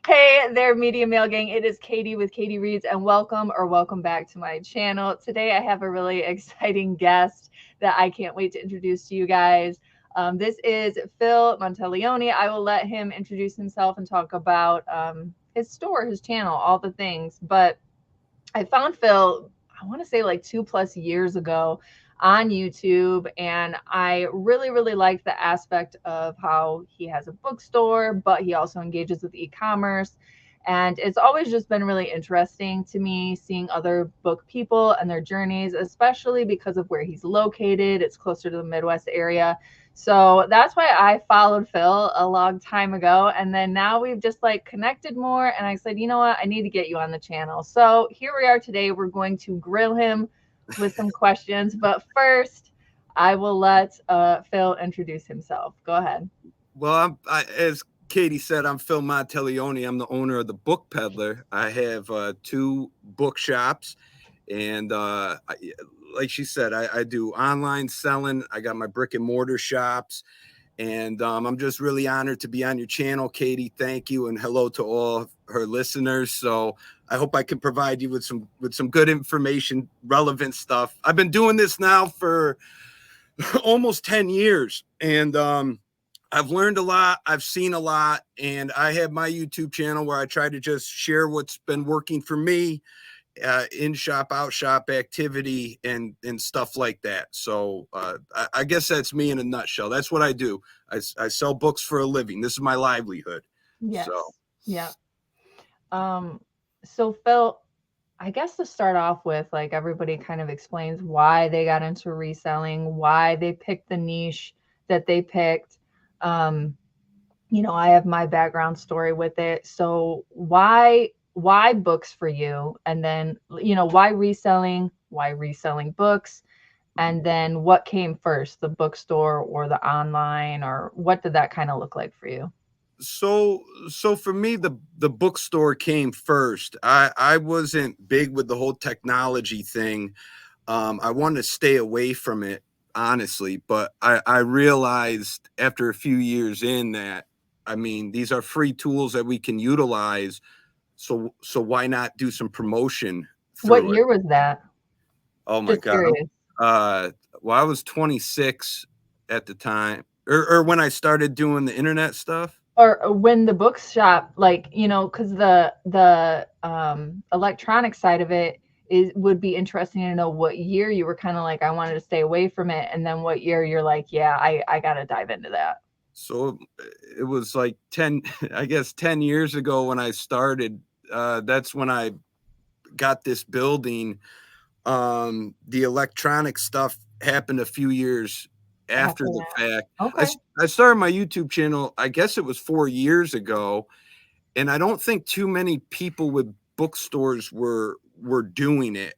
Hey there, Media Mail Gang. It is Katie with KateyReads, and welcome back to my channel. Today, I have a really exciting guest that I can't wait to introduce to you guys. This is Phil Monteleone. I will let him introduce himself and talk about his store, his channel, all the things. But I found Phil, I want to say like 2+ years ago on YouTube. And I really liked the aspect of how he has a bookstore, but he also engages with e-commerce. And it's always just been really interesting to me seeing other book people and their journeys, especially because of where he's located. It's closer to the Midwest area. So that's why I followed Phil a long time ago. And then now we've just like connected more. And I said, you know what? I need to get you on the channel. So here we are today. We're going to grill him with some questions. But first, I will let Phil introduce himself. Go ahead. Well, as Katie said, I'm Phil Monteleone. I'm the owner of the Book Peddler. I have two bookshops, and like she said, I do online selling. I got my brick and mortar shops, and I'm just really honored to be on your channel, Katie. Thank you, and hello to all her listeners. So I hope I can provide you with some good information, relevant stuff. I've been doing this now for almost 10 years, and I've learned a lot. I've seen a lot, and I have my YouTube channel where I try to just share what's been working for me, in shop, out shop activity, and stuff like that. So I guess that's me in a nutshell. That's what I do. I sell books for a living. This is my livelihood. Yes. So Yeah. So Phil, I guess to start off with, like everybody kind of explains why they got into reselling, why they picked the niche that they picked. Um, I have my background story with it. So why books for you? And then, why reselling? Why reselling books? And then what came first, the bookstore or the online, or what did that kind of look like for you? so for me, the bookstore came first. I wasn't big with the whole technology thing. I wanted to stay away from it, honestly, but I realized after a few years in that, I mean, these are free tools that we can utilize. So why not do some promotion What through it? year was that? Oh my Just God. curious. Uh, well, I was 26 at the time, or when I started doing the internet stuff. Or when the bookshop, like, because the electronic side of it is would be interesting to know what year you were kind of like, I wanted to stay away from it, and then what year you're like, yeah, I gotta dive into that. So it was like 10, I guess 10 years ago when I started. That's when I got this building. The electronic stuff happened a few years after After the that. fact. Okay. I started my YouTube channel, I guess it was 4 years ago, and I don't think too many people with bookstores were doing it.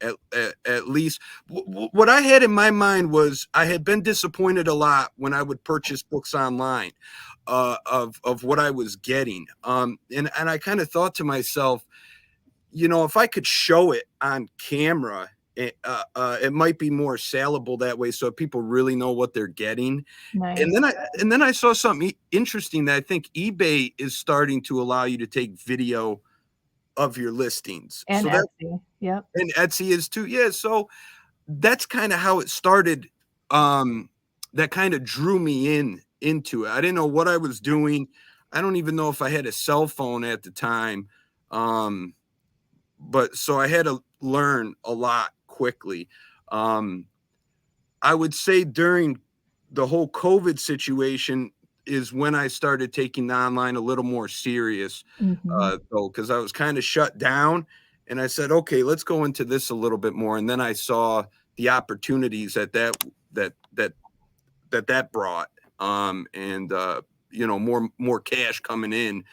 At least what I had in my mind was I had been disappointed a lot when I would purchase books online, of what I was getting. And I kind of thought to myself, if I could show it on camera, it might be more saleable that way, so people really know what they're getting. And Nice. then I saw something interesting that I think eBay is starting to allow you to take video of your listings. And So that, Etsy. Yep. and Etsy is too. Yeah. So that's kind of how it started. That kind of drew me into it. I didn't know what I was doing. I don't even know if I had a cell phone at the time. Um, but so I had to learn a lot quickly. Um, I would say during the whole COVID situation is when I started taking the online a little more serious, Hmm. though, because I was kind of shut down, and I said, okay, let's go into this a little bit more. And then I saw the opportunities that brought, and more cash coming in.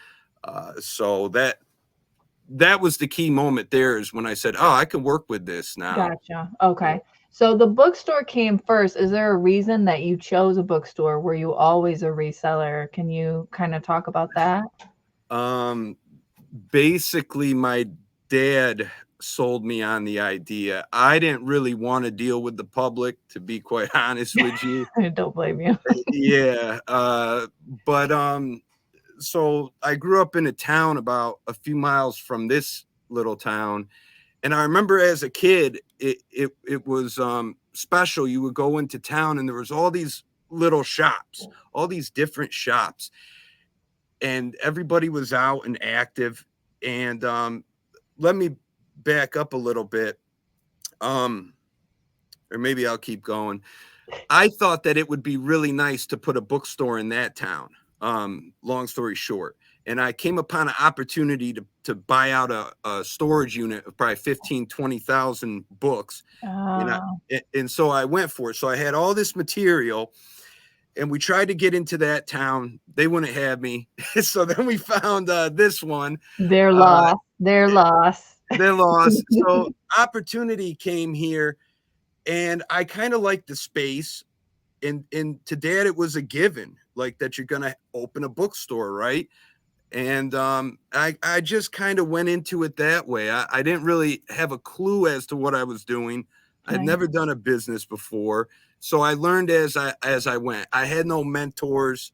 So that was the key moment. There is when I said, oh, I can work with this now. Gotcha. Okay. So the bookstore came first. Is there a reason that you chose a bookstore? Were you always a reseller? Can you kind of talk about that? Um, Basically, my dad sold me on the idea. I didn't really want to deal with the public, to be quite honest with you. I don't blame you. Yeah. But so I grew up in a town about a few miles from this little town. And I remember as a kid, it was special. You would go into town and there was all these little shops, all these different shops, and everybody was out and active. And let me back up a little bit. Or maybe I'll keep going. I thought that it would be really nice to put a bookstore in that town. Long story short. And I came upon an opportunity to buy out a storage unit of probably 15, 20,000 books. And so I went for it. So I had all this material and we tried to get into that town. They wouldn't have me. So then we found this one. They're lost. They're lost. They're lost. So opportunity came here. And I kind of like the space, and to Dad, it was a given, like that you're going to open a bookstore, right? And I just kind of went into it that way. I didn't really have a clue as to what I was doing. I'd never done a business before. So I learned as I went. I had no mentors.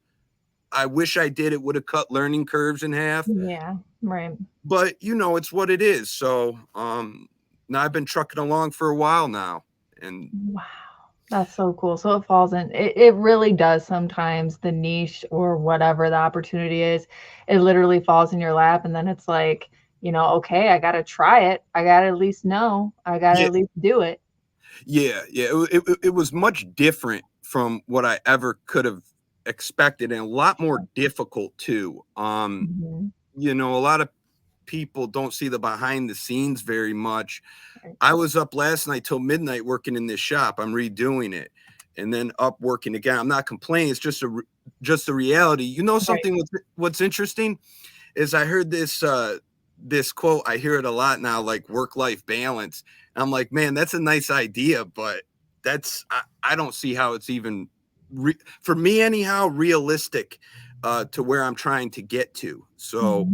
I wish I did. It would have cut learning curves in half. Yeah, right. But, it's what it is. So now I've been trucking along for a while now. And wow, that's so cool. So it falls in, it really does sometimes, the niche or whatever the opportunity is, it literally falls in your lap. And then it's like, okay, I got to try it. I got to at least know. I got to at least do it. Yeah. It was much different from what I ever could have expected, and a lot more difficult too. A lot of people don't see the behind the scenes very much. I was up last night till midnight working in this shop. I'm redoing it, and then up working again. I'm not complaining. It's just a reality. Something what's interesting is I heard this quote. I hear it a lot now, like work-life balance. And I'm like, man, that's a nice idea, but I don't see how it's even for me anyhow realistic to where I'm trying to get to. So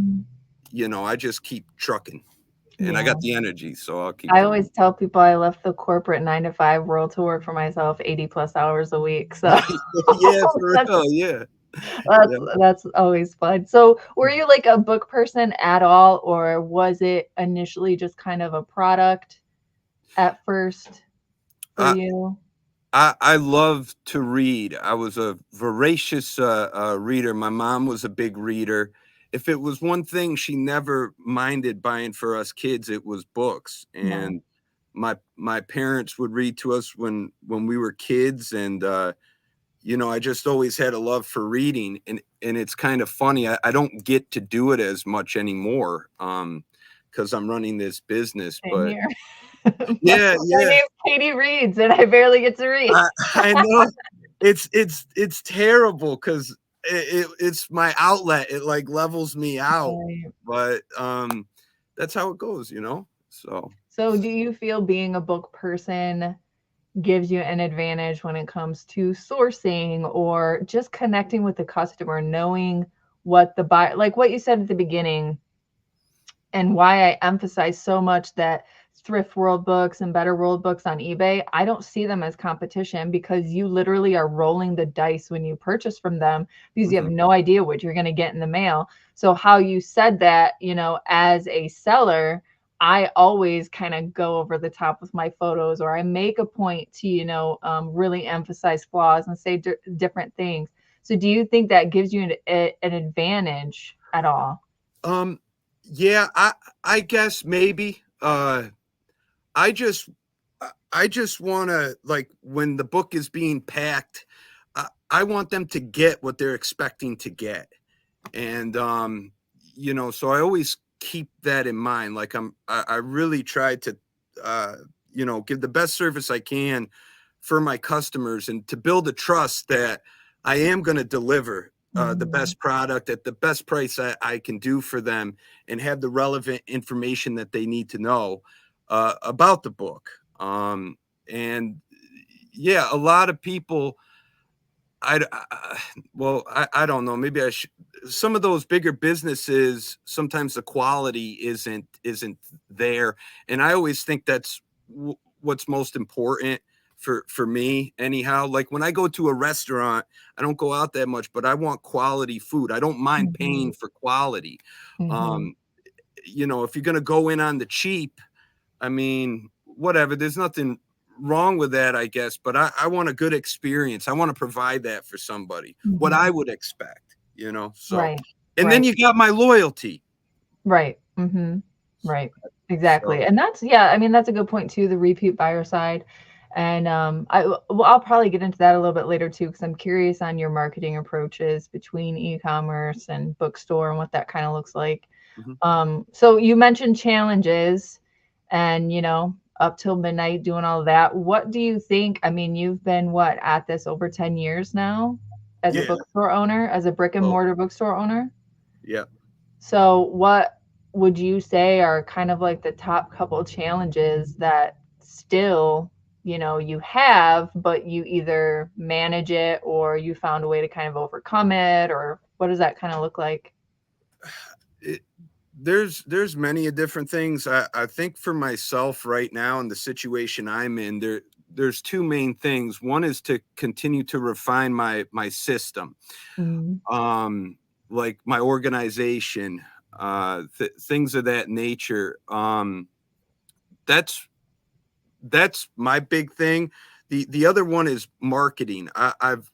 I just keep trucking. And I got the energy, so I'll keep I going. always tell people I left the corporate 9-to-5 world to work for myself 80+ hours a week. So yeah, for real, yeah. That's always fun. So were you like a book person at all, or was it initially just kind of a product at first for you? I love to read. I was a voracious reader. My mom was a big reader. If it was one thing she never minded buying for us kids, it was books. And my parents would read to us when we were kids. And, I just always had a love for reading. And it's kind of funny. I don't get to do it as much anymore because I'm running this business. But yeah. My name's KateyReads, and I barely get to read. I know it's terrible because it's my outlet. It like levels me out, but that's how it goes, So do you feel being a book person gives you an advantage when it comes to sourcing or just connecting with the customer, knowing what the buyer, like what you said at the beginning, and why I emphasize so much that Thrift World books and Better World books on eBay, I don't see them as competition, because you literally are rolling the dice when you purchase from them, because you have no idea what you're going to get in the mail. So how you said that, as a seller, I always kind of go over the top with my photos, or I make a point to, really emphasize flaws and say different things. So do you think that gives you an advantage at all? Yeah, I guess maybe. I just want to, like, when the book is being packed, I want them to get what they're expecting to get. And, so I always keep that in mind. Like I really try to, give the best service I can for my customers and to build a trust that I am going to deliver the best product at the best price I can do for them and have the relevant information that they need to know about the book. And yeah, a lot of people, I don't know. Maybe I should. Some of those bigger businesses, sometimes the quality isn't there, and I always think that's what's most important for me anyhow. Like when I go to a restaurant, I don't go out that much, but I want quality food. I don't mind Mhm. paying for quality. Mhm. Um, if you're gonna go in on the cheap, I mean, whatever. There's nothing wrong with that, I guess. But I want a good experience. I want to provide that for somebody. What I Mhm. would expect, So, Right. and then Right. you got my loyalty. Right. Mhm. Right. So, Exactly. And that's yeah, I mean that's a good point too, the repeat buyer side. And I'll probably get into that a little bit later too because I'm curious on your marketing approaches between e-commerce and bookstore and what that kind of looks like. mhm. So you mentioned challenges and up till midnight doing all of that. What do you think? I mean, you've been what at this over 10 years now as a Yeah. bookstore owner, as a brick and Well, mortar bookstore owner? yeah. So, what would you say are kind of like the top couple challenges that still, you have, but you either manage it or you found a way to kind of overcome it, or what does that kind of look like? It, there's many different things. I think for myself right now in the situation I'm in, there's two main things. One is to continue to refine my system, Mm, um, like my organization, things of that nature. That's my big thing. The other one is marketing.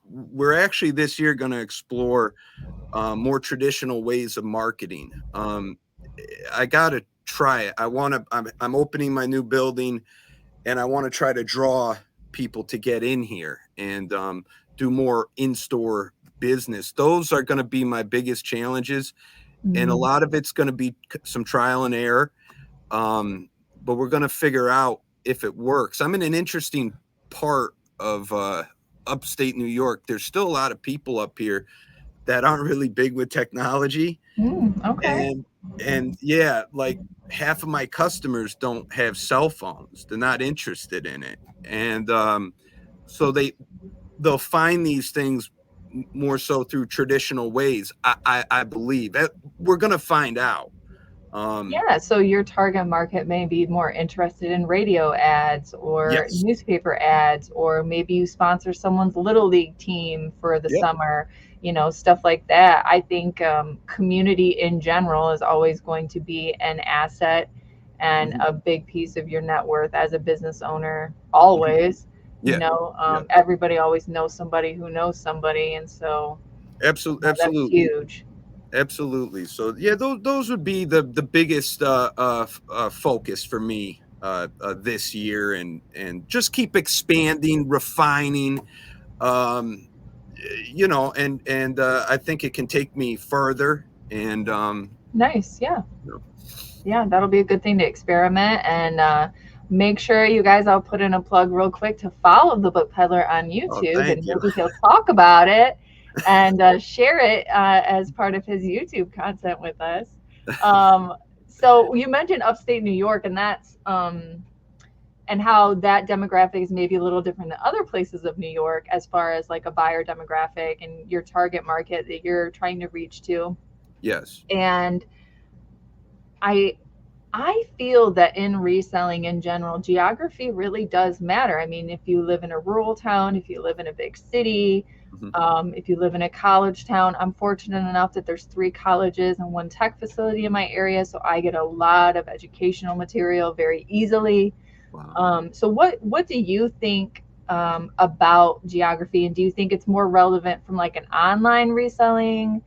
We're actually this year going to explore more traditional ways of marketing. I got to try it. I'm opening my new building and I want to try to draw people to get in here and do more in-store business. Those are going to be my biggest challenges. And a mm, lot of it's going to be some trial and error. But we're going to figure out if it works. I'm in an interesting part of upstate New York. There's still a lot of people up here that aren't really big with technology, okay. and yeah, like half of my customers don't have cell phones. They're not interested in it, and so they'll find these things more so through traditional ways. I believe we're gonna find out. Um, Yeah, so your target market may be more interested in radio ads or yes. newspaper ads, or maybe you sponsor someone's little league team for the Yep. summer, stuff like that. I think community in general is always going to be an asset and Mhm, a big piece of your net worth as a business owner, mhm. always. Yeah. Yeah. Everybody always knows somebody who knows somebody, and so Absolutely. that's Absolutely. huge. Absolutely. So yeah, those would be the biggest focus for me this year, and just keep expanding, refining. Um, and I think it can take me further. And Nice, yeah. you know, Yeah, that'll be a good thing to experiment and make sure you guys. I'll put in a plug real quick to follow the Book Peddler on oh, YouTube, thank and you. maybe he'll talk about it and share it as part of his YouTube content with us. So you mentioned upstate New York, and that's and how that demographic is maybe a little different than other places of New York as far as like a buyer demographic and your target market that you're trying to reach to. Yes. And I I feel that in reselling in general, geography really does matter. I mean, if you live in a rural town, if you live in a big city, Mhm. if you live in a college town, I'm fortunate enough that there's 3 colleges and 1 tech facility in my area, so I get a lot of educational material very easily. Wow. So what do you think about geography, and do you think it's more relevant from like an online reselling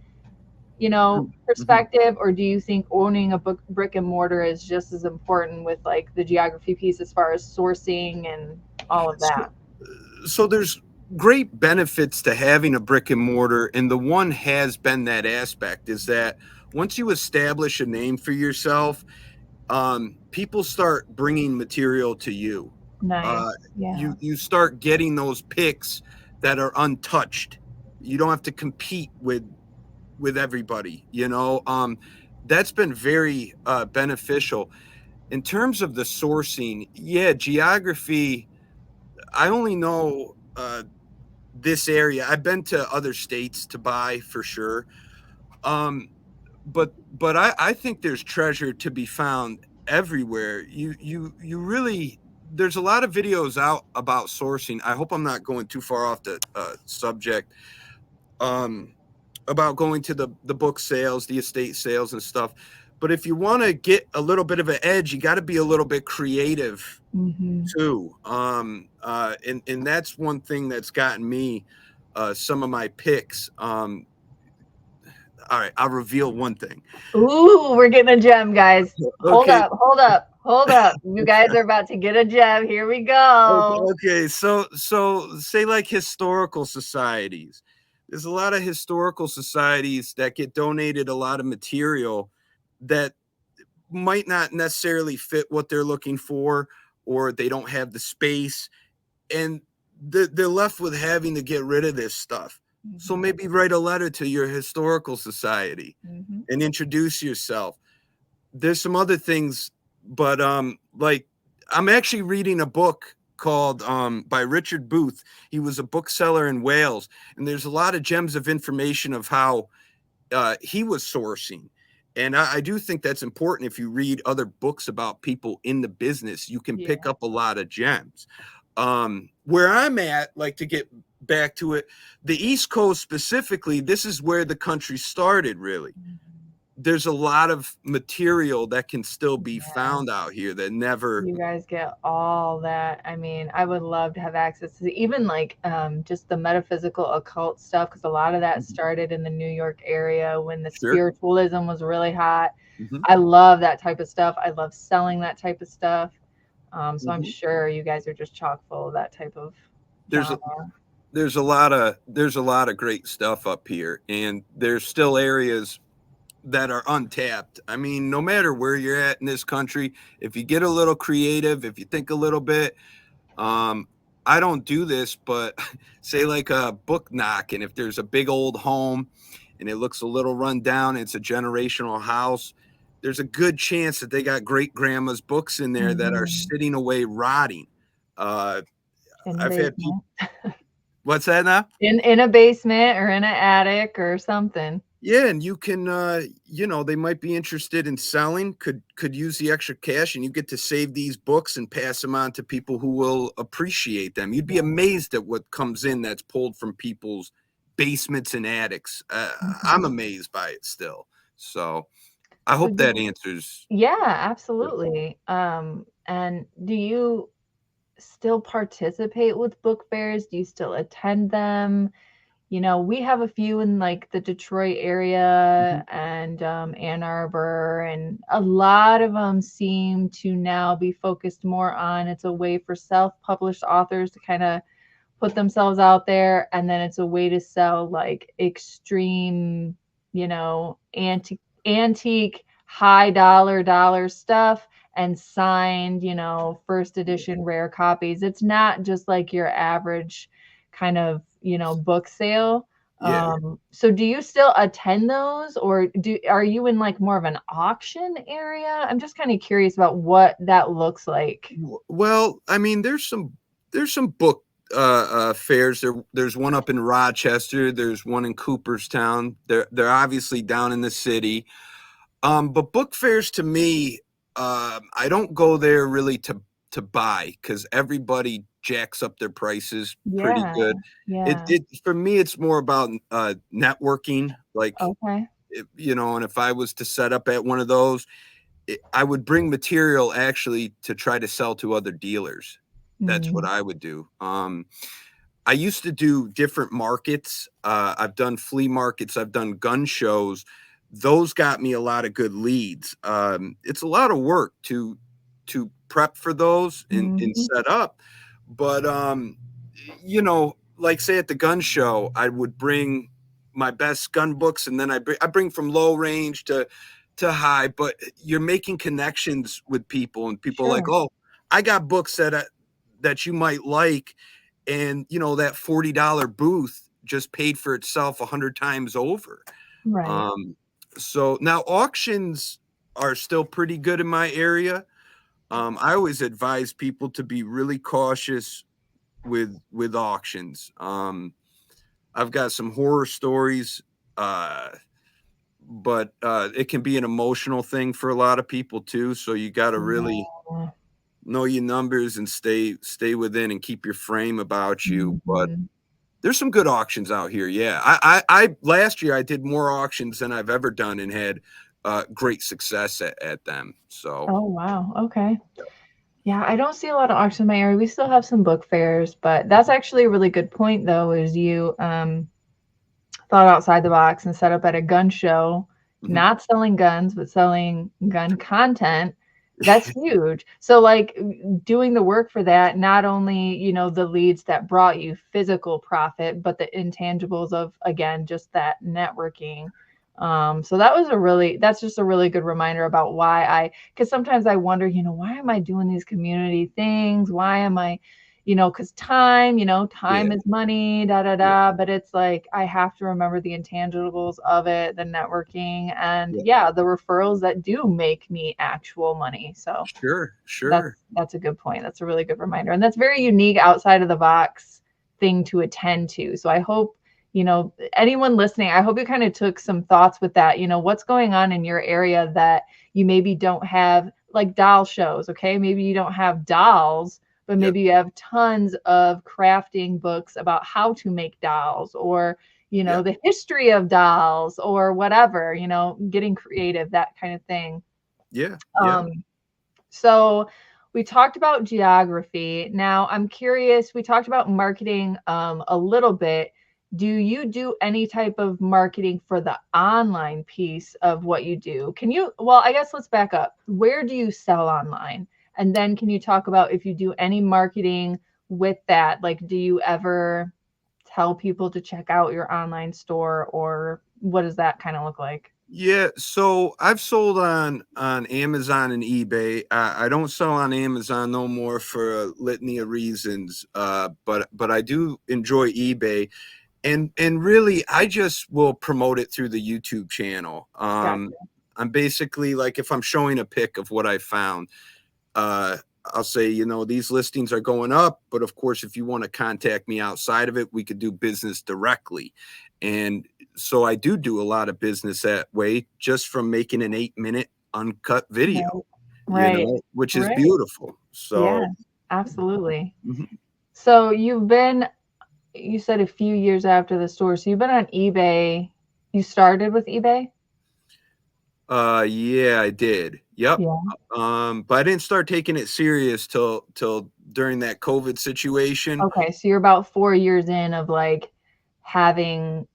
Mhm. perspective, or do you think owning a book brick and mortar is just as important with like the geography piece as far as sourcing and all of So, that? so there's great benefits to having a brick and mortar, and the one has been that aspect is that once you establish a name for yourself, people start bringing material to you. Uh, Nice. Yeah. you start getting those picks that are untouched. You don't have to compete with everybody. That's been very beneficial in terms of the sourcing. Yeah, geography. I only know this area. I've been to other states to buy for sure. Um, but I think there's treasure to be found everywhere. You really there's a lot of videos out about sourcing. I hope I'm not going too far off the subject. Um, about going to the book sales, the estate sales and stuff. But if you want to get a little bit of an edge, you got to be a little bit creative Mm-hmm. too. And that's one thing that's gotten me some of my picks. All right, I'll reveal one thing. Ooh, we're getting a gem, guys. Hold Okay, up, hold up, hold up. You guys are about to get a gem. Here we go. okay. So say like historical societies. There's a lot of historical societies that get donated a lot of material that might not necessarily fit what they're looking for, or they don't have the space, and they're left with having to get rid of this stuff. So Mm-hmm. maybe write a letter to your historical society Mm-hmm. and introduce yourself. There's some other things, but like I'm actually reading a book called by Richard Booth. He was a bookseller in Wales, and there's a lot of gems of information of how he was sourcing. And I do think that's important. If you read other books about people in the business, you can Yeah. pick up a lot of gems. Where I'm at, like to get back to it, the East Coast specifically, this is where the country started, really. There's a lot of material that can still be Yeah. found out here that never. You guys get all that. I mean, I would love to have access to even like just the metaphysical occult stuff because a lot of that started in the New York area when the Sure. spiritualism was really hot. Mhm. I love that type of stuff. I love selling that type of stuff. So I'm Mhm. sure you guys are just chock full of that type of There's a, genre. there's a lot of great stuff up here, and there's still areas that are untapped. I mean, no matter where you're at in this country, if you get a little creative, if you think a little bit, um, I don't do this, but say like a book knock, and if there's a big old home and it looks a little run down, it's a generational house, there's a good chance that they got great grandma's books in there that are Mhm. sitting away rotting. Uh, In the I've had people. basement. What's that now? In a basement or in an attic or something. Yeah, and you can they might be interested in selling, could use the extra cash, and you get to save these books and pass them on to people who will appreciate them. You'd be amazed at what comes in that's pulled from people's basements and attics. I'm Mhm. amazed by it still. So, I So hope that answers. yeah, absolutely. And do you still participate with book fairs? Do you still attend them? You know, we have a few in like the Detroit area Mhm. and Ann Arbor, and a lot of them seem to now be focused more on it's a way for self-published authors to kind of put themselves out there, and then it's a way to sell like extreme, antique high dollar stuff and signed, first edition rare copies. It's not just like your average kind of, book sale. Yeah. So do you still attend those, or are you in like more of an auction area? I'm just kind of curious about what that looks like. Well, I mean, there's some book fairs. There's one up in Rochester. There's one in Cooperstown. They're obviously down in the city. But book fairs to me, I don't go there really to buy because everybody jacks up their prices pretty Yeah, good. yeah. It for me, it's more about networking. Like, Okay. and if I was to set up at one of those, I would bring material actually to try to sell to other dealers. That's what Mm, I would do. I used to do different markets. I've done flea markets. I've done gun shows. Those got me a lot of good leads. It's a lot of work to prep for those and mhm. set up, but like say at the gun show, I would bring my best gun books, and then I bring from low range to high. But you're making connections with people, and people are like, Sure. oh, I got books that you might like, and that $40 booth just paid for itself 100 times over. Right. um so now auctions are still pretty good in my area. I always advise people to be really cautious with auctions. I've got some horror stories, uh but it can be an emotional thing for a lot of people too, so you got to really Yeah. know your numbers and stay within and keep your frame about you. But Mhm. there's some good auctions out here. Yeah. I last year I did more auctions than I've ever done and had great success at them. So Oh, wow. Okay. Yeah, I don't see a lot of auctions in my area. We still have some book fairs, but that's actually a really good point, though, is you thought outside the box and set up at a gun show, mhm. not selling guns, but selling gun content. That's huge. So, like, doing the work for that, not only, you know, the leads that brought you physical profit, but the intangibles of, again, just that networking. So that's just a really good reminder about why because sometimes I wonder, you know, why am I doing these community things? Why am I, you know, because time, you know, Yeah, time is money, da da yeah, da. But it's like I have to remember the intangibles of it, the networking, and yeah. yeah, the referrals that do make me actual money. So Sure, that's sure. that's a good point. That's a really good reminder. And that's very unique outside of the box thing to attend to. So I hope, you know, anyone listening, I hope you kind of took some thoughts with that. You know, what's going on in your area that you maybe don't have, like doll shows, okay? Maybe you don't have dolls, but Yep, maybe you have tons of crafting books about how to make dolls, or you know, yep, the history of dolls, or whatever, you know, getting creative, that kind of thing. yeah, yeah. um so we talked about geography. Now I'm curious, we talked about marketing a little bit. Do you do any type of marketing for the online piece of what you do? Can you, well, I guess let's back up. Where do you sell online? And then can you talk about if you do any marketing with that? Like, do you ever tell people to check out your online store, or what does that kind of look like? Yeah, so I've sold on Amazon and eBay. I don't sell on Amazon no more for a litany of reasons. But I do enjoy eBay, and really I just will promote it through the YouTube channel. Gotcha. I'm basically like if I'm showing a pic of what I found, uh, I'll say, you know, these listings are going up, but of course, if you want to contact me outside of it, we could do business directly. And so I do a lot of business that way just from making an 8-minute uncut video, Right. you Right. know, which is Right. beautiful. Yeah, So, absolutely. mhm. So you said a few years after the store. So you've been on eBay. You started with eBay? Yeah, I did. Yep. Yeah. But I didn't start taking it serious till during that COVID situation. Okay, so you're about 4 years in of like having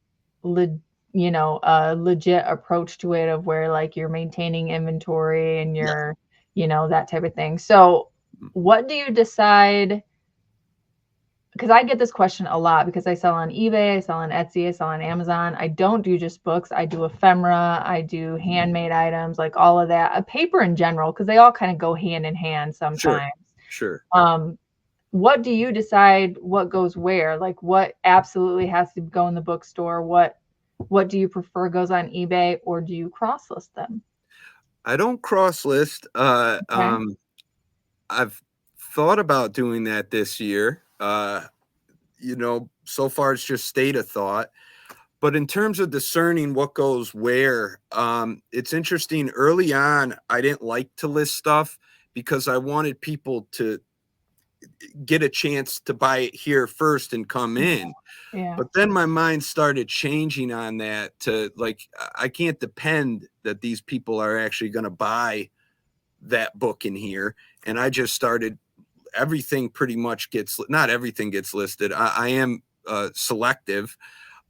le you know, a legit approach to it, of where like you're maintaining inventory and Yeah. you're, you know, that type of thing. So what do you decide? Because I get this question a lot because I sell on eBay, I sell on Etsy, I sell on Amazon. I don't do just books. I do ephemera, I do handmade items, like all of that. Paper in general, because they all kind of go hand in hand Sure. sometimes. Sure. Um, what do you decide what goes where? Like what absolutely has to go in the bookstore? What do you prefer goes on eBay, or do you cross list them? I don't cross list. Okay. I've thought about doing that this year. You know, so far it's just state of thought. But in terms of discerning what goes where, it's interesting. Early on, I didn't like to list stuff because I wanted people to get a chance to buy it here first and come in. Yeah. But then my mind started changing on that to like, I can't depend that these people are actually going to buy that book in here. And I just started everything pretty much gets not everything gets listed. I am selective,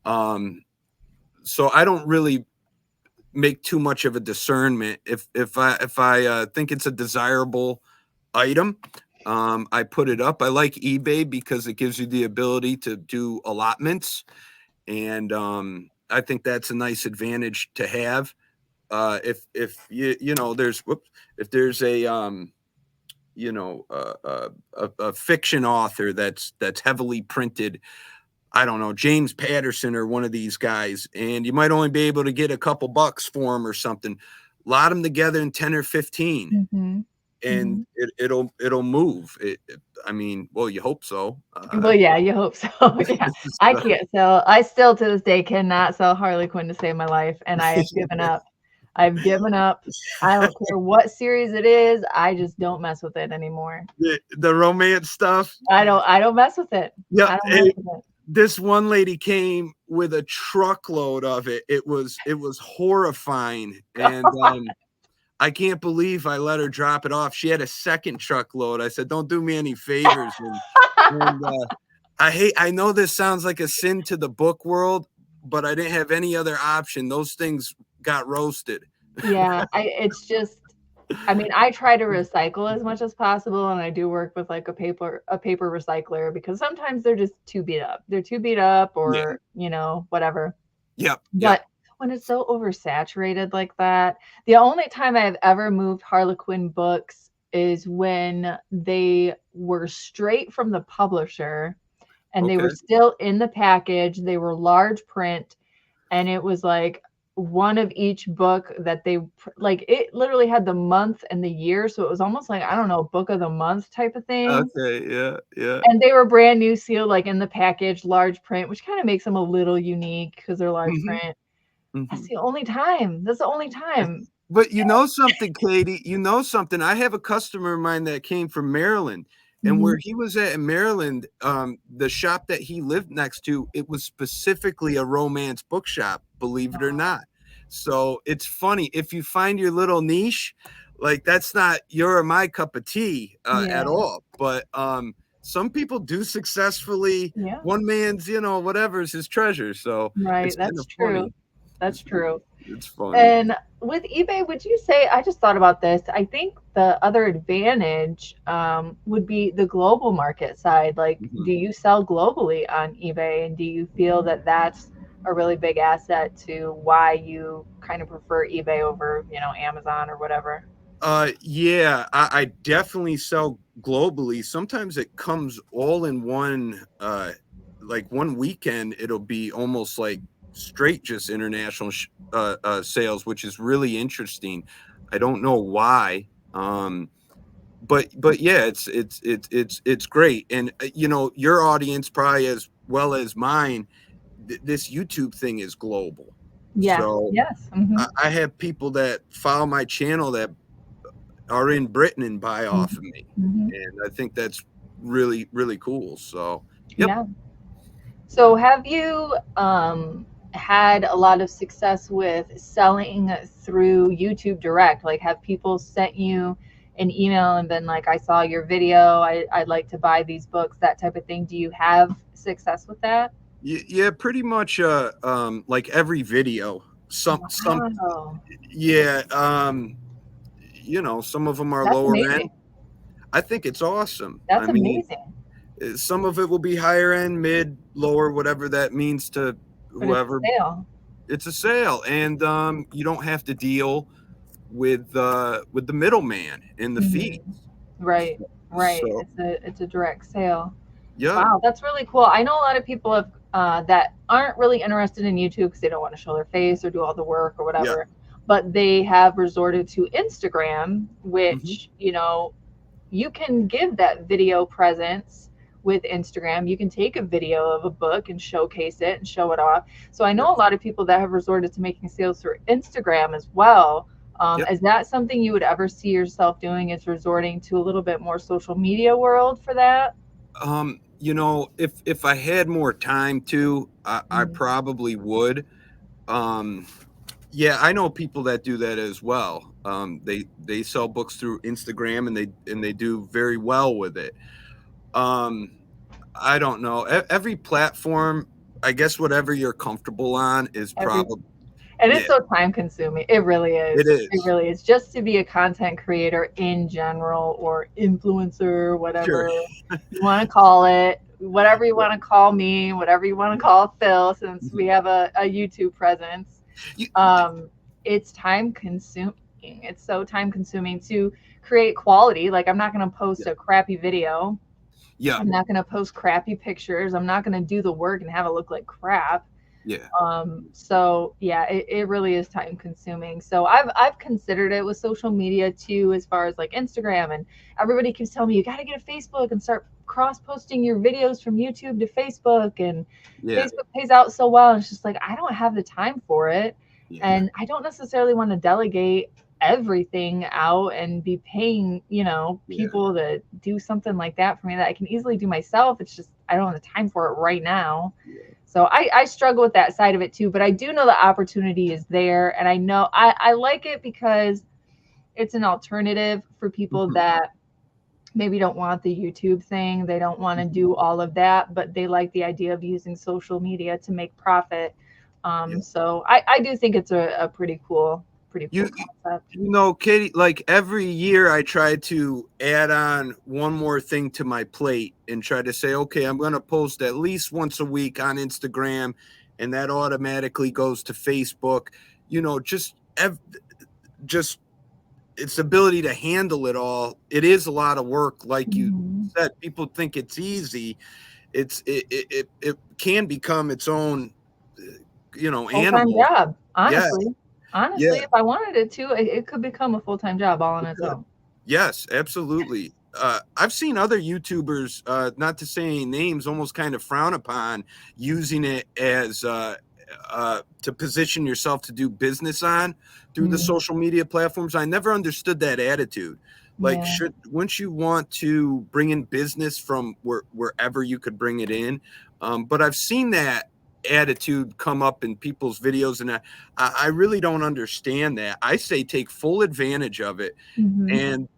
so I don't really make too much of a discernment. If I think it's a desirable item, I put it up. I like eBay because it gives you the ability to do allotments, and I think that's a nice advantage to have. If you know there's whoops, if there's a you know a fiction author that's heavily printed, I don't know, James Patterson or one of these guys, and you might only be able to get a couple bucks for them or something. Lot them together in 10 or 15, Mhm. and Mhm. it'll move I mean, well, you hope so. Well, yeah, you hope so. Yeah. I still to this day cannot sell Harley Quinn to save my life, and I have given up. I've given up. I don't care what series it is. I just don't mess with it anymore. The romance stuff. I don't mess with it. Yeah. I don't mess with it. This one lady came with a truckload of it. It was horrifying. And I can't believe I let her drop it off. She had a second truckload. I said, don't do me any favors. And I know this sounds like a sin to the book world, but I didn't have any other option. Those things got roasted. Yeah, it's just, I mean, I try to recycle as much as possible, and I do work with like a paper recycler, because sometimes they're just too beat up. They're too beat up, or you know, whatever. Yep. But when it's so oversaturated like that, the only time I've ever moved Harlequin books is when they were straight from the publisher, and they were still in the package. They were large print, and it was like one of each book that they, like, it literally had the month and the year, so it was almost like, I don't know, book of the month type of thing. Okay, yeah. And they were brand new, sealed, like in the package, large print, which kind of makes them a little unique because they're large print. That's the only time. That's the only time. But you know something, Katey? You know something? I have a customer of mine that came from Maryland, and where he was at in Maryland, the shop that he lived next to, it was specifically a romance bookshop, believe it or not. So it's funny, if you find your little niche, like, that's not your or my cup of tea at all. But some people do successfully. One man's, you know, whatever is his treasure. So right, that's true. Funny. That's true. It's funny. And with eBay, would you say, I just thought about this, I think the other advantage would be the global market side. Like, do you sell globally on eBay? And do you feel that that's a really big asset to why you kind of prefer eBay over, you know, Amazon or whatever? Yeah, I definitely sell globally. Sometimes it comes all in one, like one weekend, it'll be almost like straight just international sales, which is really interesting. I don't know why. But yeah, it's great. And you know, your audience probably as well as mine, this YouTube thing is global. Yeah. So yes. I have people that follow my channel that are in Britain and buy off of me. And I think that's really, really cool. So yeah. So have you had a lot of success with selling through YouTube Direct? Like, have people sent you an email and been like, I saw your video, I'd like to buy these books, that type of thing? Do you have success with that? Yeah, pretty much like every video. Some yeah, you know, some of them are lower end. I think it's awesome. That's amazing. Some of it will be higher end, mid, lower, whatever that means to whoever. It's a sale, and you don't have to deal with the middleman in the fees. Right. So, it's a direct sale. Yeah. Wow, that's really cool. I know a lot of people have that aren't really interested in YouTube because they don't want to show their face or do all the work or whatever. But they have resorted to Instagram, which, you know, you can give that video presence with Instagram. You can take a video of a book and showcase it and show it off. So I know a lot of people that have resorted to making sales through Instagram as well. Is that something you would ever see yourself doing, is resorting to a little bit more social media world for that? You know, if I had more time to, I probably would. Yeah, I know people that do that as well. They sell books through Instagram, and they do very well with it. I don't know. Every platform, I guess, whatever you're comfortable on is probably. And it's so time consuming. It really is. It is. It really is. Just to be a content creator in general, or influencer, whatever you want to call it, whatever you want to call me, whatever you want to call Phil, since we have a YouTube presence. It's time consuming. It's so time consuming to create quality. Like, I'm not going to post a crappy video. I'm not going to post crappy pictures. I'm not going to do the work and have it look like crap. So yeah, it really is time consuming. So I've considered it with social media too, as far as like Instagram, and everybody keeps telling me you got to get a Facebook and start cross posting your videos from YouTube to Facebook, and Facebook pays out so well. And it's just like, I don't have the time for it. Yeah. And I don't necessarily want to delegate everything out and be paying, Yeah. people to do something like that for me that I can easily do myself. It's just I don't have the time for it right now. Yeah. So I struggle with that side of it too, but I do know the opportunity is there. And I know I like it because it's an alternative for people Mhm. that maybe don't want the YouTube thing. They don't want to Mhm. do all of that, but they like the idea of using social media to make profit. Yeah. So I do think it's a pretty You cool concept. Katie, like every year I try to add on one more thing to my plate and try to say, okay, I'm going to post at least once a week on Instagram, and that automatically goes to Facebook. Just its ability to handle it all. It is a lot of work, like you Mhm. said. People think it's easy. It can become its own, Full-time animal. job, Yes, honestly. yeah. Honestly, if I wanted it to, it could become a full-time job all on its own. Yes, absolutely. I've seen other YouTubers, not to say any names, almost kind of frown upon using it as to position yourself to do business on through the Mm, social media platforms. I never understood that attitude. Like, yeah. once you want to bring in business from wherever you could bring it in, but I've seen that attitude come up in people's videos, and I really don't understand that. I say take full advantage of it, Mhm. and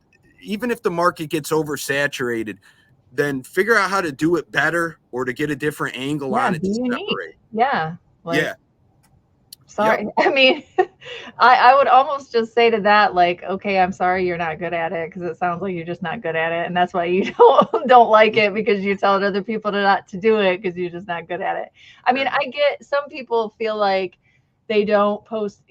even if the market gets oversaturated, then figure out how to do it better or to get a different angle Yeah, on it be to unique. separate. Yeah, like Yeah. Yep. sorry. I mean, I would almost just say to that, like, okay, I'm sorry you're not good at it because it sounds like you're just not good at it, and that's why you don't like it because you tell other people to not to do it because you're just not good at it. I mean, Yeah. I get some people feel like they don't post.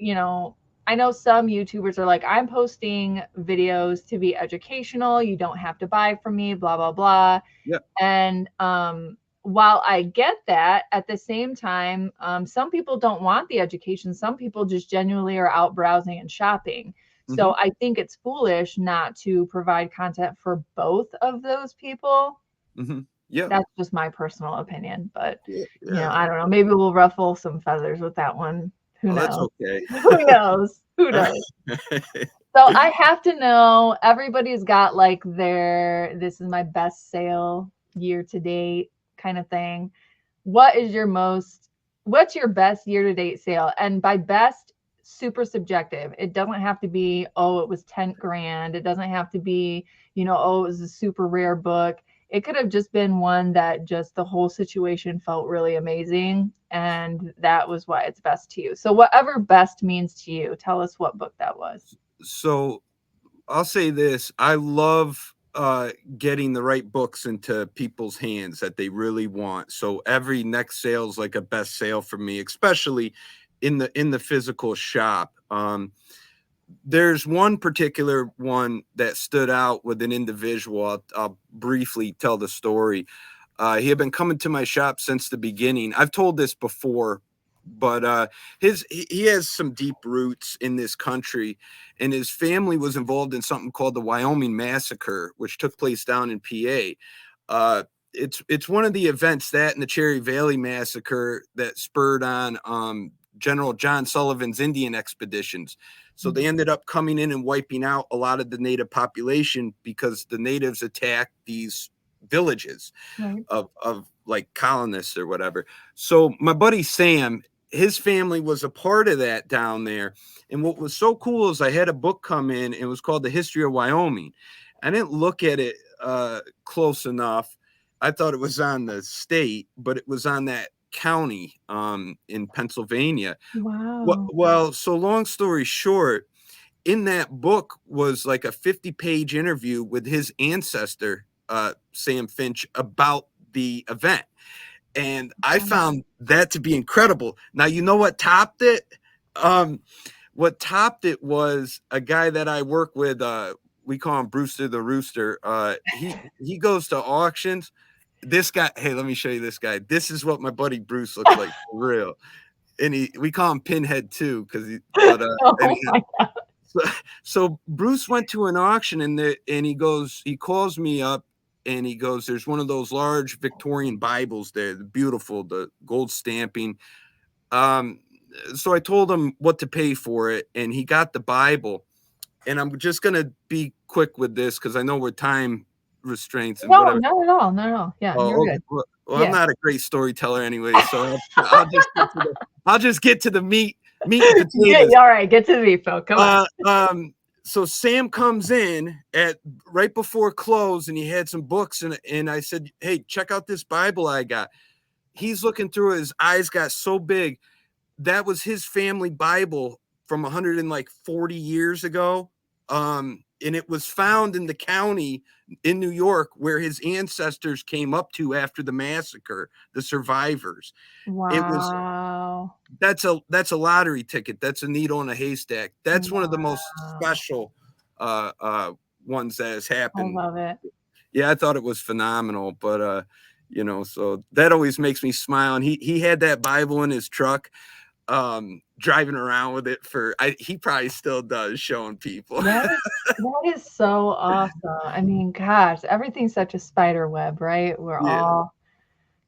I know some YouTubers are like, I'm posting videos to be educational. You don't have to buy from me. Blah blah blah. Yep. And while I get that, at the same time, some people don't want the education. Some people just genuinely are out browsing and shopping. Mm-hmm. So I think it's foolish not to provide content for both of those people. Mm-hmm. Yep. That's just my personal opinion. But, Yeah. Yeah. I don't know. Maybe we'll ruffle some feathers with that one. Who Oh, that's knows? okay. Who knows? Who knows? So I have to know everybody's got like this is my best sale year to date kind of thing. What is your what's your best year to date sale? And by best, super subjective. It doesn't have to be, oh, it was 10 grand. It doesn't have to be, oh, it was a super rare book. It could have just been one that just the whole situation felt really amazing. And that was why it's best to you. So, whatever best means to you, tell us what book that was. So I'll say this. I love getting the right books into people's hands that they really want. So every next sale is like a best sale for me, especially in the physical shop. There's one particular one that stood out with an individual. I'll briefly tell the story. He had been coming to my shop since the beginning. I've told this before, but he has some deep roots in this country, and his family was involved in something called the Wyoming Massacre, which took place down in PA. It's one of the events, that and the Cherry Valley Massacre, that spurred on General John Sullivan's Indian expeditions. So they ended up coming in and wiping out a lot of the native population because the natives attacked these villages Right. of like colonists or whatever. So my buddy Sam, his family was a part of that down there. And what was so cool is I had a book come in, and it was called The History of Wyoming. I didn't look at it close enough. I thought it was on the state, but it was on that county in Pennsylvania. Wow. Well, so long story short, in that book was like a 50-page interview with his ancestor, Sam Finch, about the event. And I Wow. found that to be incredible. Now, you know what topped it? Um, what topped it was a guy that I work with. We call him Brewster the Rooster. He goes to auctions. This guy, hey, let me show you this guy. This is what my buddy Bruce looks like for real. And we call him Pinhead too, because Oh anyhow. my God. So, so Bruce went to an auction, and he calls me up, and he goes, there's one of those large Victorian Bibles there, the beautiful, the gold stamping. so I told him what to pay for it, and he got the Bible. And I'm just gonna be quick with this because I know we're time restraints and No, whatever. not at all. Not at all. Yeah, you're Oh, okay. good. Well, I'm Yeah. not a great storyteller anyway, so I'll just get to the meat and potatoes. All right, get to the meat, Phil. Come on. So Sam comes in at right before close, and he had some books, and I said, "Hey, check out this Bible I got." He's looking through it, his eyes got so big. That was his family Bible from 140 years ago. And it was found in the county in New York where his ancestors came up to after the massacre, the survivors. It was Wow. that's a lottery ticket. That's a needle in a haystack. That's one of the most Wow. special ones that has I happened. love it. Yeah, I thought it was phenomenal, but so that always makes me smile. And he had that Bible in his truck, driving around with it he probably still does, showing people. That is so awesome. I mean, gosh, everything's such a spider web, right? We're Yeah, all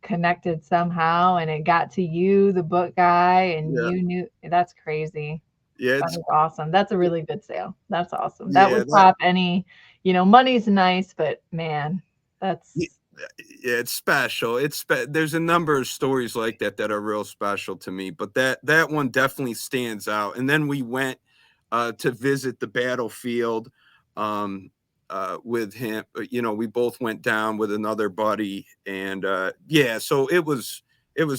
connected somehow, and it got to you, the book guy, and yeah, you knew. That's crazy. yeah. That is awesome. That's a really good sale. That's awesome. That Yeah, would top any, money's nice, but man, that's yeah, it's special. There's a number of stories like that that are real special to me, but that one definitely stands out. And then we went to visit the battlefield with him. We both went down with another buddy, and so it was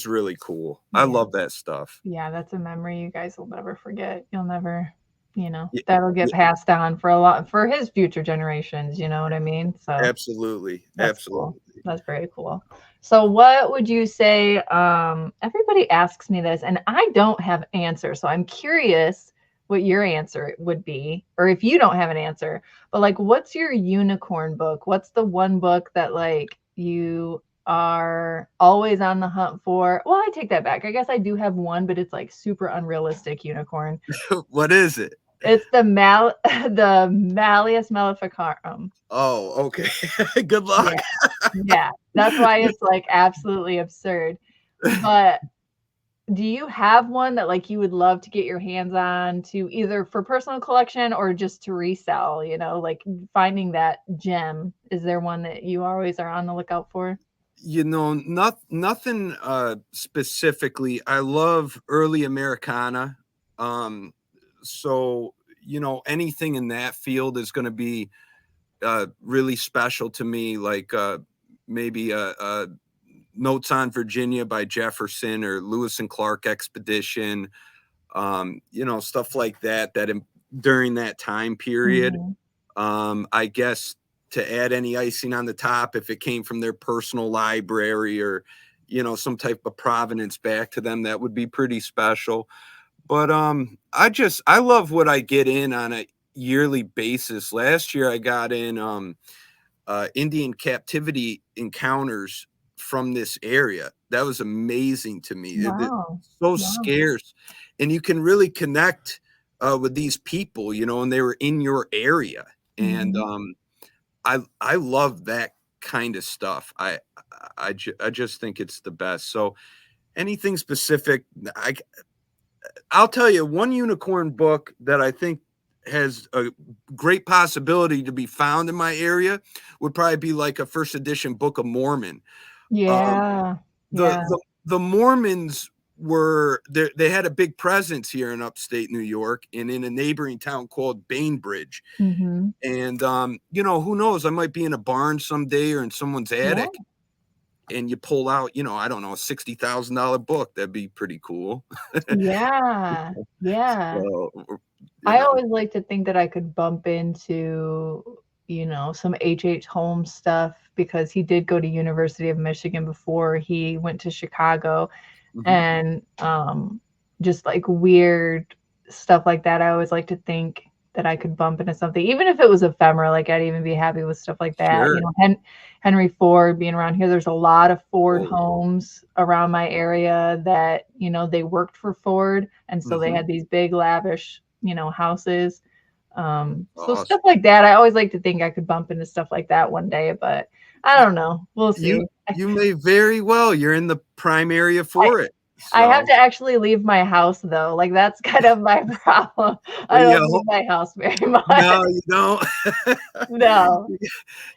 really cool. I yeah. love that stuff. Yeah, that's a memory you guys will never forget. You'll never, Yeah, that'll get yeah, passed down for his future generations, you know what I mean? So absolutely, that's cool. absolutely. That's very cool. So what would you say, everybody asks me this and I don't have answers. So I'm curious what your answer would be, or if you don't have an answer, but like, what's your unicorn book? What's the one book that like you are always on the hunt for? Well, I take that back. I guess I do have one, but it's like super unrealistic unicorn. What is it? It's the the Malleus Maleficarum. Oh, okay. Good luck. Yeah. Yeah. That's why it's like absolutely absurd. But do you have one that like you would love to get your hands on to either for personal collection or just to resell, like finding that gem? Is there one that you always are on the lookout for? Nothing specifically. I love early Americana. So anything in that field is going to be really special to me, like maybe Notes on Virginia by Jefferson, or Lewis and Clark Expedition, stuff like that during that time period. Mhm. I guess to add any icing on the top, if it came from their personal library, or some type of provenance back to them, that would be pretty special. But I love what I get in on a yearly basis. Last year I got in Indian captivity encounters from this area. That was amazing to me. It's Wow. so Wow. scarce, and you can really connect with these people, and they were in your area. And Mhm. I love that kind of stuff. I just think it's the best. So anything specific, I'll tell you one unicorn book that I think has a great possibility to be found in my area would probably be like a first edition Book of Mormon. Um, Yeah. the, Yeah. the the Mormons they had a big presence here in upstate New York and in a neighboring town called Bainbridge. Mhm. And who knows? I might be in a barn someday or in someone's Yeah. attic, and you pull out, I don't know, a $60,000 book. That'd be pretty cool. Yeah. Yeah. So, I always like to think that I could bump into, some H.H. Holmes stuff because he did go to University of Michigan before he went to Chicago, mhm. and just like weird stuff like that. I always like to think that I could bump into something, even if it was ephemera. Like I'd even be happy with stuff like that. Sure. Henry Ford being around here. There's a lot of Ford Oh, homes around my area that they worked for Ford, and so they mhm. had these big lavish houses. So Awesome. stuff like that. I always like to think I could bump into stuff like that one day, but I don't know. We'll You see. you may very well. You're in the prime area for it. I have So to actually leave my house though. Like that's kind of my problem. I yeah, don't leave my house very much. no, you don't. No.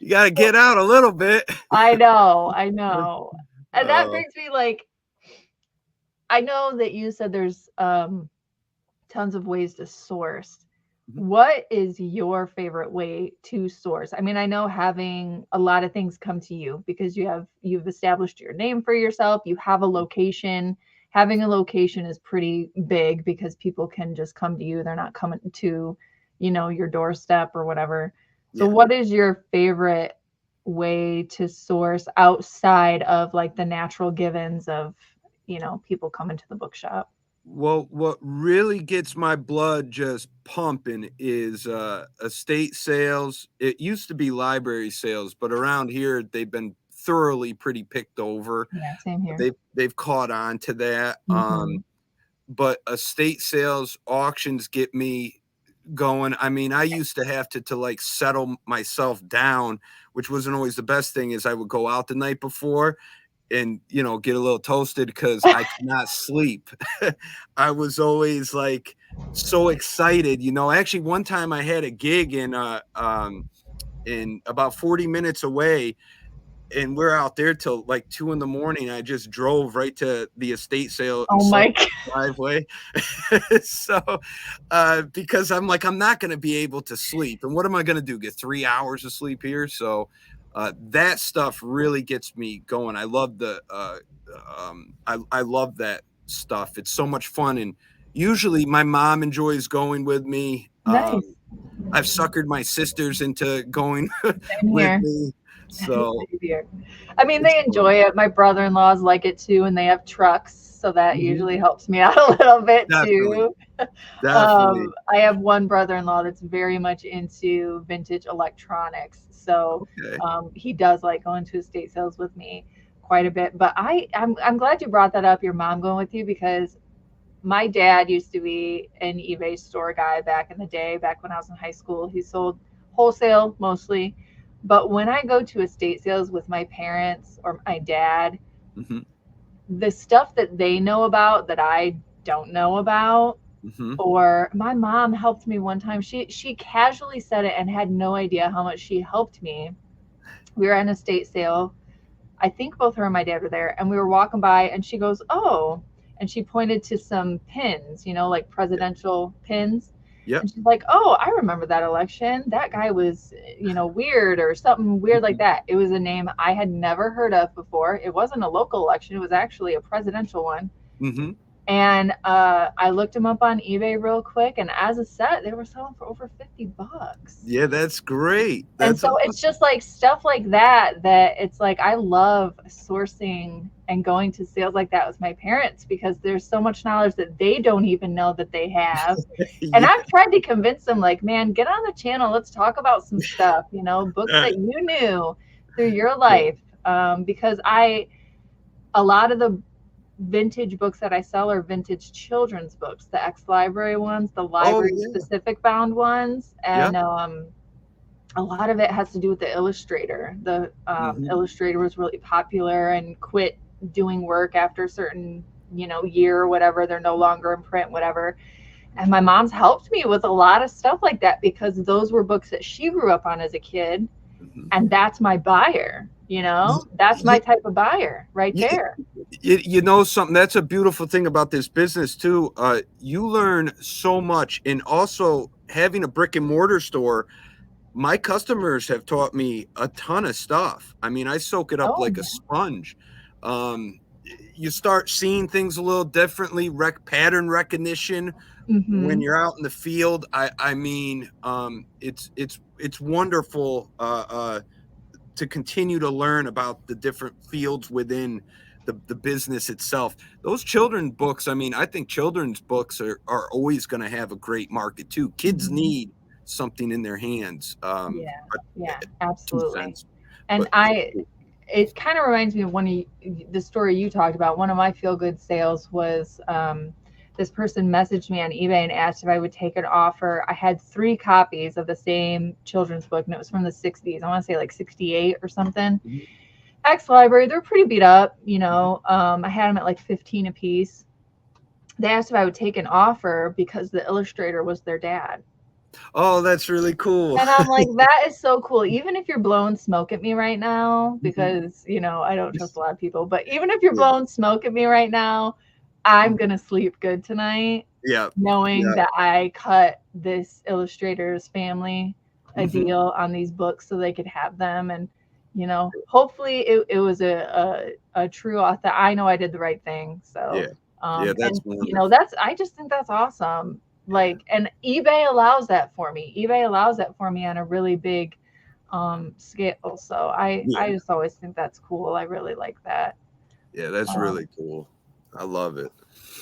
You got to get out a little bit. I know. I know. And that Uh, brings me like I know that you said there's tons of ways to source. What is your favorite way to source? I mean, I know having a lot of things come to you because you've established your name for yourself, you have a location. Having a location is pretty big because people can just come to you. They're not coming to, your doorstep or whatever. So yeah. what is your favorite way to source outside of like the natural givens of, people coming to the bookshop? Well, what really gets my blood just pumping is estate sales. It used to be library sales, but around here they've been thoroughly pretty picked over. Yeah, same here. They've caught on to that. Mhm. But estate sales auctions get me going. I mean, I used to have to like settle myself down, which wasn't always the best thing. Is I would go out the night before and get a little toasted because I could not sleep. I was always like so excited. Actually one time I had a gig in about 40 minutes away, and we're out there till like 2 in the morning. I just drove right to the estate sale and Oh slept my in the driveway. So because I'm like, I'm not going to be able to sleep, and what am I going to do, get 3 hours of sleep here? So that stuff really gets me going. I love I love that stuff. It's so much fun, and usually my mom enjoys going with me. Nice. I've suckered my sisters into going Same with here. me, so Same here. I mean, it's they fun. enjoy it. My brother-in-laws like it too, and they have trucks, so that Mhm. usually helps me out a little bit Definitely, too. definitely. I have one brother-in-law that's very much into vintage electronics, so Okay. he does like going to estate sales with me quite a bit. But I'm glad you brought that up. Your mom going with you because my dad used to be an eBay store guy back in the day, back when I was in high school. He sold wholesale mostly. But when I go to estate sales with my parents or my dad, Mhm, the stuff that they know about that I don't know about, mhm. or my mom helped me one time. She casually said it and had no idea how much she helped me. We were at an estate sale. I think both her and my dad were there, and we were walking by, and she goes, "Oh," and she pointed to some pins, like presidential pins. Yep. And she's like, "Oh, I remember that election. That guy was, weird or something weird like Mhm, that." It was a name I had never heard of before. It wasn't a local election, it was actually a presidential one. mhm. And I looked them up on eBay real quick, and as a set, they were selling for over $50. Yeah, that's great. And That's so it's awesome. just like stuff like that it's like I love sourcing and going to sales like that with my parents because there's so much knowledge that they don't even know that they have. And Yeah. I've tried to convince them, like, man, get on the channel, let's talk about some stuff, books Uh, that you knew through your yeah. life. Because a lot of the vintage books that I sell are vintage children's books, the ex library ones, the Oh, library yeah. specific bound ones. Yeah. And a lot of it has to do with the illustrator. The Mhm. illustrator was really popular and quit doing work after a certain, year or whatever. They're no longer in print, whatever. And my mom's helped me with a lot of stuff like that because those were books that she grew up on as a kid. Mhm. And that's my buyer, Y that's my y type of buyer right y there. you know something, that's a beautiful thing about this business too. You learn so much, and also having a brick and mortar store, my customers have taught me a ton of stuff. I mean, I soak it up Oh, like a sponge. You start seeing things a little differently, pattern recognition yeah. when you're out in the field. I mean, it's wonderful to continue to learn about the different fields within the business itself. Those children books, I mean, I think children's books are always going to have a great market too. Kids Hmm. need something in their hands. Yeah, But yeah, two absolutely. cents, And but it's cool. it kind of reminds me of the story you talked about. One of my feel good sales was this person messaged me on eBay and asked if I would take an offer. I had 3 copies of the same children's book, and it was from the 60s. I want to say like 68 or something. ex-library. They're pretty beat up, you know. I had them at like 15 a piece. They asked if I would take an offer because the illustrator was their dad. Oh, that's really cool. And I'm like, that is so cool. Even if you're blowing smoke at me right now, Mhm. because, you know, I don't trust a lot of people, but even if you're Yeah. blowing smoke at me right now, I'm Mhm. going to sleep good tonight, Yeah. knowing Yeah. that I cut this illustrator's family a Mhm. deal on these books so they could have them. And, you know, hopefully it was a true author. I know I did the right thing. Yeah. So, Yeah, and, that's you know, wonderful. I just think that's awesome. Yeah. Like, and eBay allows that for me. eBay allows that for me on a really big scale. So I Yeah. just always think that's cool. I really like that. Yeah, that's Um, really cool. I love it.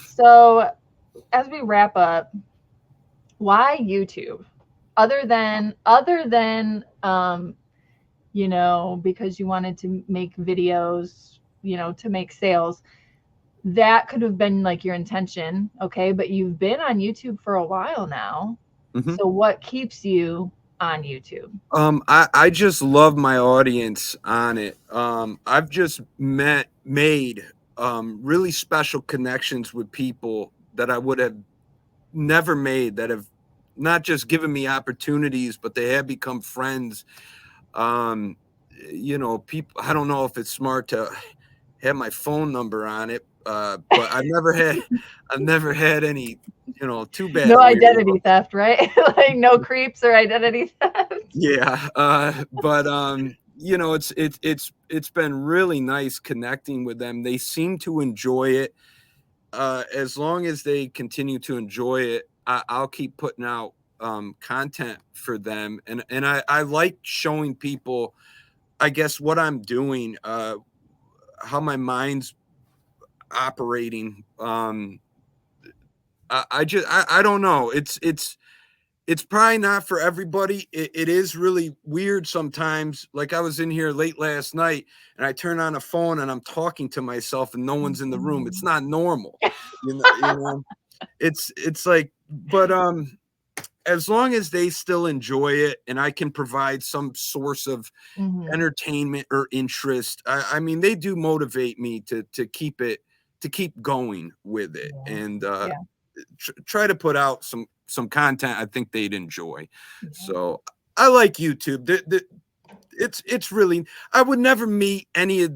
so as we wrap up, why YouTube? Other than you know, because you wanted to make videos, you know, to make sales. That could have been like your intention, okay? But you've been on YouTube for a while now. Mhm. So what keeps you on YouTube? I just love my audience on it. I've just made really special connections with people that I would have never made, that have not just given me opportunities, but they have become friends. Um, you know, people, I don't know if it's smart to have my phone number on it, but I've never had any, you know, too bad No weird. identity theft, right? Like no creeps or identity theft. Yeah, but you know, it's been really nice connecting with them. They seem to enjoy it. As long as they continue to enjoy it, I'll keep putting out content for them. And I like showing people, I guess, what I'm doing, how my mind's operating. I don't know. It's probably not for everybody. It is really weird sometimes. Like I was in here late last night and I turn on a phone and I'm talking to myself and no one's in the room. It's Mhm. not normal. You know, it's like, but as long as they still enjoy it and I can provide some source of Mhm. entertainment or interest, I mean, they do motivate me to keep it, to keep going with it, Yeah. and Yeah. try to put out some content I think they'd enjoy. Yeah. So I like YouTube. It's really, I would never meet any of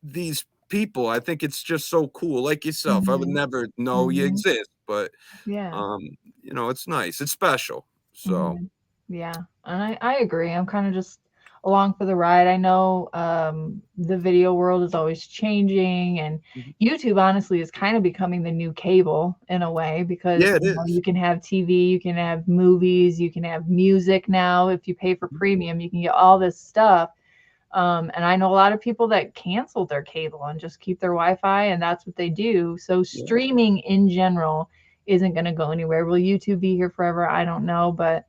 these people. I think it's just so cool. Like yourself, I would Mhm. never know you Mhm. exist, but Yeah. you know, it's nice. It's special. So Mhm. Yeah, and I agree. I'm kind of just along for the ride. I know the video world is always changing, and mhm. YouTube honestly is kind of becoming the new cable in a way because Yeah, it you know is. you can have TV, you can have movies, you can have music now. If you pay for Mhm. premium, you can get all this stuff. And I know a lot of people that cancel their cable and just keep their Wi-Fi, and that's what they do. So Yeah. streaming in general isn't going to go anywhere. Will YouTube be here forever? I don't know, but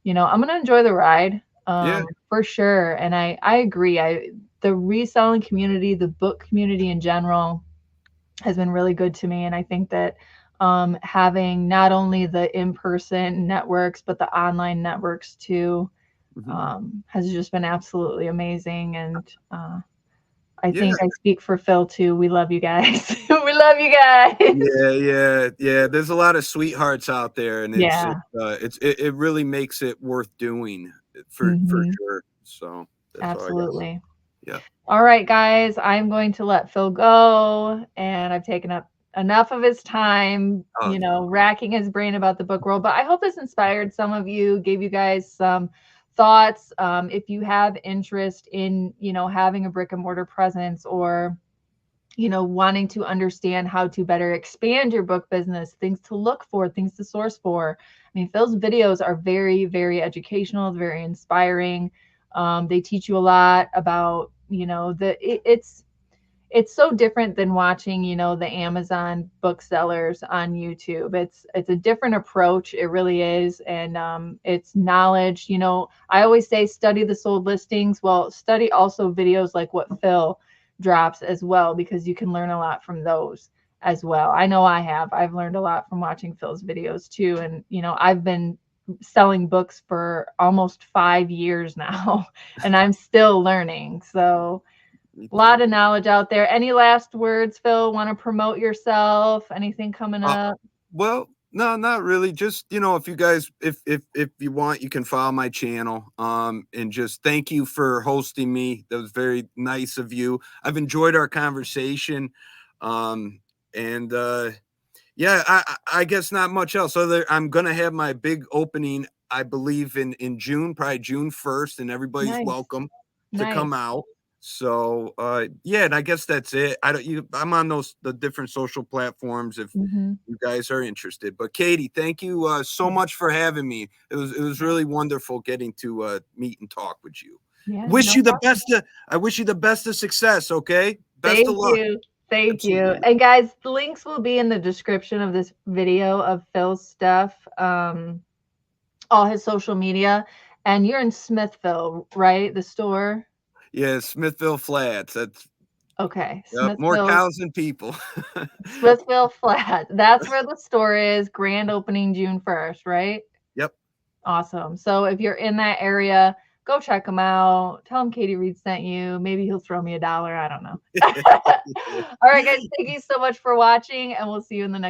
you know, I'm gonna enjoy the ride, Yeah. for sure. And I agree. The reselling community, the book community in general, has been really good to me. And I think that having not only the in-person networks but the online networks too Mhm. has just been absolutely amazing. And I Yeah. think I speak for Phil too. We love you guys. We love you guys. Yeah. There's a lot of sweethearts out there, and Yeah. it really makes it worth doing, for Hmm. sure. So that's all I got. Absolutely. Yeah. All right, guys, I'm going to let Phil go, and I've taken up enough of his time, Oh, you know, racking his brain about the book world. But I hope this inspired some of you, gave you guys some thoughts. If you have interest in, you know, having a brick and mortar presence, or you know, wanting to understand how to better expand your book business, things to look for, things to source for. I mean, Phil's videos are very, very educational, very inspiring. They teach you a lot about, you know, it's so different than watching, you know, the Amazon booksellers on YouTube. It's a different approach. It really is, and it's knowledge. You know, I always say study the sold listings. Well, study also videos like what Phil drops as well, because you can learn a lot from those as well. I know I have. I've learned a lot from watching Phil's videos too, and you know, I've been selling books for almost 5 years now, and I'm still learning. So Me A lot too. of knowledge out there. Any last words, Phil? Want to promote yourself? Anything coming Uh, up? well, no, not really. Just, if you guys, if you want, you can follow my channel. And just thank you for hosting me. That was very nice of you. I've enjoyed our conversation. And yeah, I guess not much else. So I'm gonna have my big opening, I believe in June, probably June 1st, and everybody's Nice. welcome to Nice. come out. So yeah, and I guess that's it. I'm on the different social platforms if Mhm. you guys are interested. But Katey, thank you so much for having me. It was really wonderful getting to meet and talk with you. Yeah, Wish no you the problem. best of, I wish you the best of success, okay? Best of Thank luck. you. Thank you. Absolutely. And guys, the links will be in the description of this video of Phil's stuff, all his social media. And you're in Smithville, right? The store? Yeah, Smithville Flats. That's Okay. Yep, more Smithville, cows than people. Smithville Flat. That's where the store is. Grand opening June 1st, right? Yep. Awesome. So if you're in that area, go check him out. Tell him Katie Reed sent you. Maybe he'll throw me $1. I don't know. All right, guys. Thank you so much for watching, and we'll see you in the next.